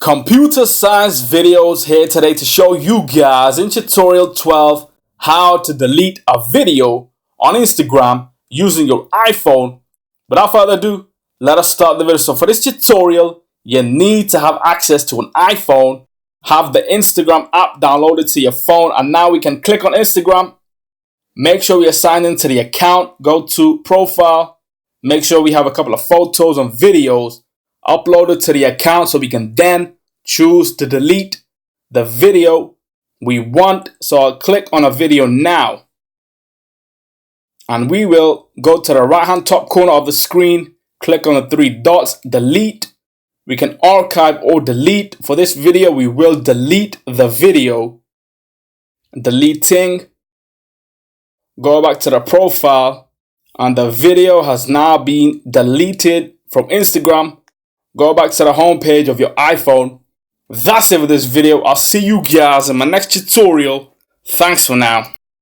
Computer science videos here today to show you guys in tutorial 12 how to delete a video on Instagram using your iPhone. Without further ado, let us start the video. So for this tutorial, you need to have access to an iPhone, have the Instagram app downloaded to your phone, and now we can click on Instagram. Make sure we are signed into the account, go to profile, make sure we have a couple of photos and videos uploaded to the account so we can then choose to delete the video we want. So I'll click on a video now and we will go to the right hand top corner of the screen, click on the three dots, delete. We can archive or delete. For this video, we will delete the video. Deleting. Go back to the profile and the video has now been deleted from Instagram. Go back to the home page of your iPhone. That's it for this video. I'll see you guys in my next tutorial. Thanks for now.